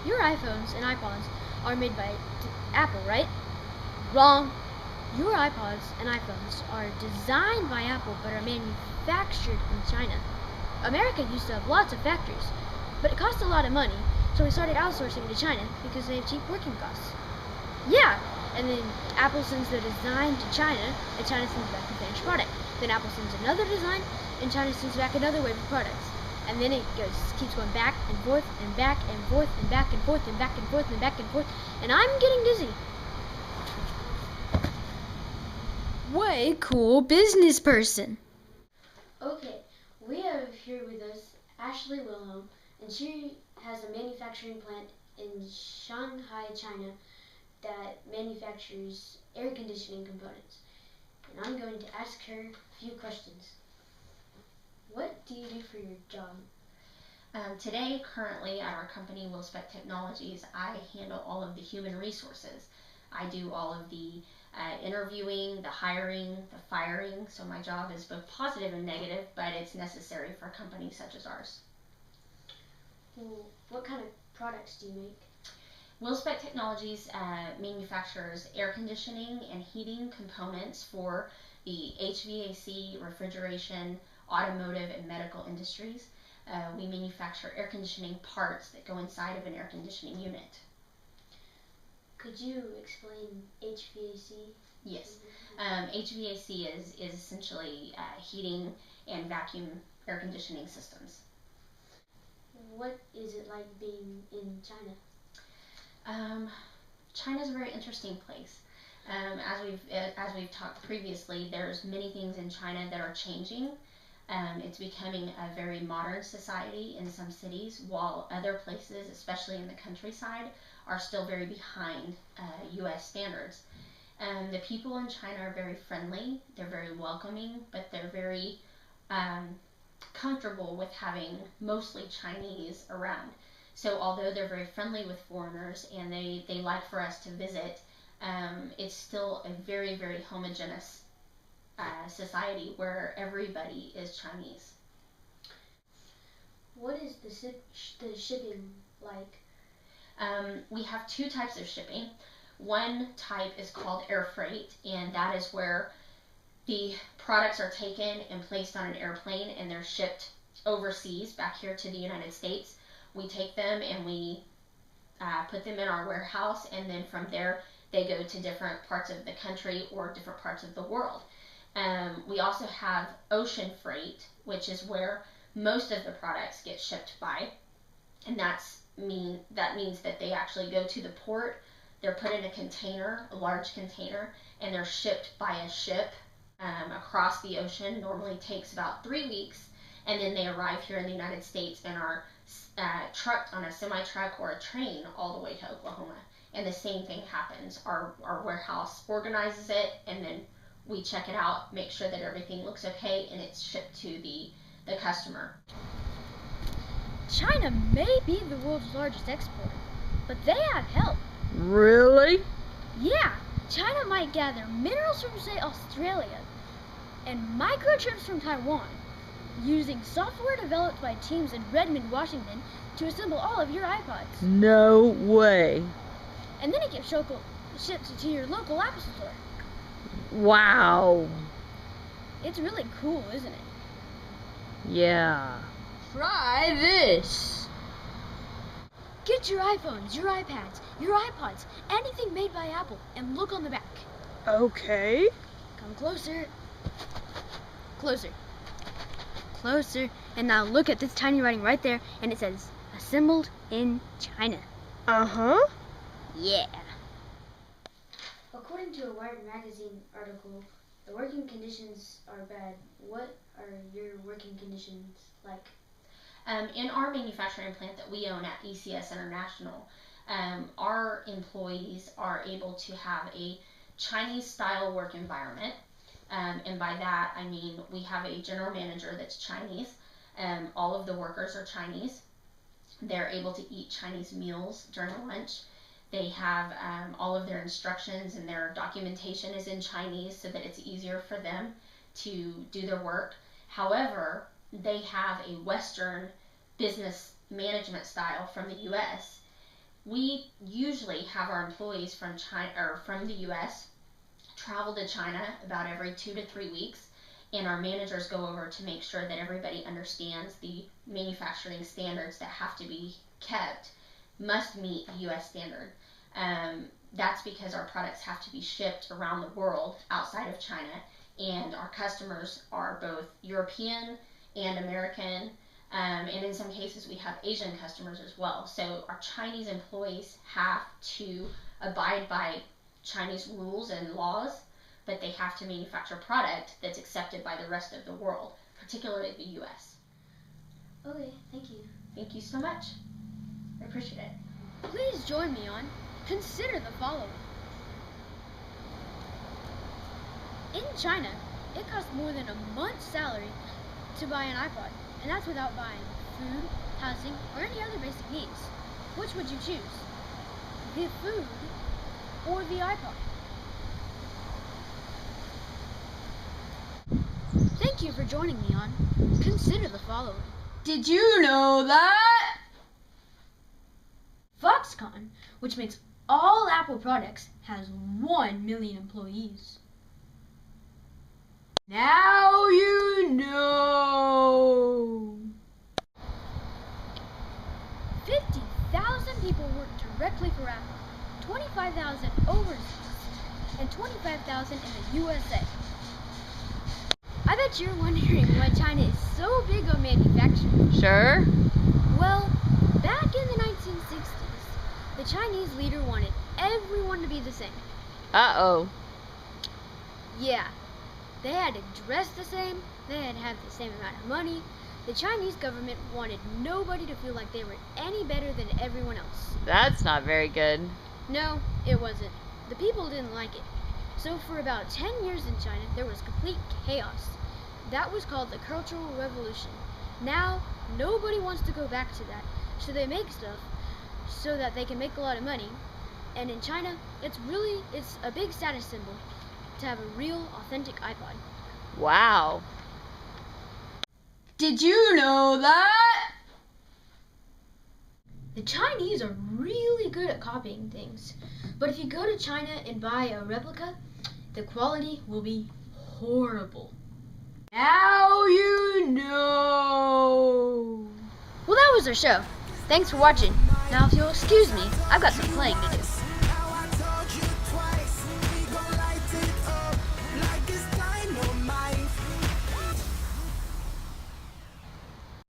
Your iPhones and iPods are made by Apple, right? Wrong. Your iPods and iPhones are designed by Apple but are manufactured in China. America used to have lots of factories, but it cost a lot of money, so we started outsourcing to China because they have cheap working costs. Yeah, and then Apple sends the design to China, and China sends back the finished product. Then Apple sends another design, and China sends back another wave of products. And then it keeps going back and forth and back and forth and back and forth and back and forth and back and forth, and I'm getting dizzy. Way cool business person. Okay, we have here with us Ashley Wilhelm, and she has a manufacturing plant in Shanghai, China, that manufactures air conditioning components. And I'm going to ask her a few questions. What do you do for your job? Today, currently at our company, WillSpec Technologies, I handle all of the human resources. I do all of the interviewing, the hiring, the firing, so my job is both positive and negative, but it's necessary for companies such as ours. Well, what kind of products do you make? WillSpec Technologies manufactures air conditioning and heating components for the HVAC, refrigeration, automotive, and medical industries. We manufacture air conditioning parts that go inside of an air conditioning unit. Could you explain HVAC? Yes. HVAC is essentially heating and vacuum air conditioning systems. What is it like being in China? China's a very interesting place. As we've talked previously, there's many things in China that are changing. It's becoming a very modern society in some cities, while other places, especially in the countryside, are still very behind U.S. standards. The people in China are very friendly, they're very welcoming, but they're very comfortable with having mostly Chinese around. So although they're very friendly with foreigners and they like for us to visit, it's still a very, very homogeneous society where everybody is Chinese. What is the shipping like? We have two types of shipping. One type is called air freight, and that is where the products are taken and placed on an airplane and they're shipped overseas back here to the United States. We take them and we put them in our warehouse, and then from there they go to different parts of the country or different parts of the world. We also have ocean freight, which is where most of the products get shipped by, and that means that they actually go to the port, they're put in a container, a large container, and they're shipped by a ship across the ocean. Normally takes about 3 weeks, and then they arrive here in the United States and are trucked on a semi-truck or a train all the way to Oklahoma. And the same thing happens. Our warehouse organizes it, and then we check it out, make sure that everything looks okay, and it's shipped to the customer. China may be the world's largest exporter, but they have help. Really? Yeah, China might gather minerals from, say, Australia and microchips from Taiwan, using software developed by teams in Redmond, Washington, to assemble all of your iPods. No way. And then it gets shipped to your local Apple store. Wow. It's really cool, isn't it? Yeah. Try this. Get your iPhones, your iPads, your iPods, anything made by Apple, and look on the back. Okay. Come closer. Closer. Closer. And now look at this tiny writing right there, and it says, assembled in China. Uh-huh. Yeah. According to a Wired magazine article, the working conditions are bad. What are your working conditions like? In our manufacturing plant that we own at ECS International, our employees are able to have a Chinese-style work environment. And by that, I mean we have a general manager that's Chinese. All of the workers are Chinese. They're able to eat Chinese meals during lunch. They have all of their instructions and their documentation is in Chinese so that it's easier for them to do their work. However, they have a Western business management style from the U.S. We usually have our employees from China or from the U.S. travel to China about every 2 to 3 weeks, and our managers go over to make sure that everybody understands the manufacturing standards that have to be kept must meet the U.S. standard. That's because our products have to be shipped around the world outside of China, and our customers are both European and American, and in some cases we have Asian customers as well. So our Chinese employees have to abide by Chinese rules and laws, but they have to manufacture product that's accepted by the rest of the world, particularly the U.S. Okay, thank you. Thank you so much. I appreciate it. Please join me on Consider the Following. In China, it costs more than a month's salary to buy an iPod, and that's without buying food, housing, or any other basic needs. Which would you choose? The food or the iPod? Thank you for joining me on Consider the Following. Did you know that? Foxconn, which makes all Apple products, has 1 million employees. Now you know. 50,000 people work directly for Apple, 25,000 overseas, and 25,000 in the USA. I bet you're wondering why China is so big on manufacturing. Sure. Well, back in the 1960s, the Chinese leader wanted everyone to be the same. Uh-oh. Yeah, they had to dress the same, they had to have the same amount of money. The Chinese government wanted nobody to feel like they were any better than everyone else. That's not very good. No, it wasn't. The people didn't like it. So for about 10 years in China, there was complete chaos. That was called the Cultural Revolution. Now, nobody wants to go back to that. So they make stuff so that they can make a lot of money. And in China, it's a big status symbol to have a real, authentic iPod. Wow. Did you know that? The Chinese are really good at copying things. But if you go to China and buy a replica, the quality will be horrible. Now you know. Well, that was our show. Thanks for watching. Now, if you'll excuse me, I've got some playing to do.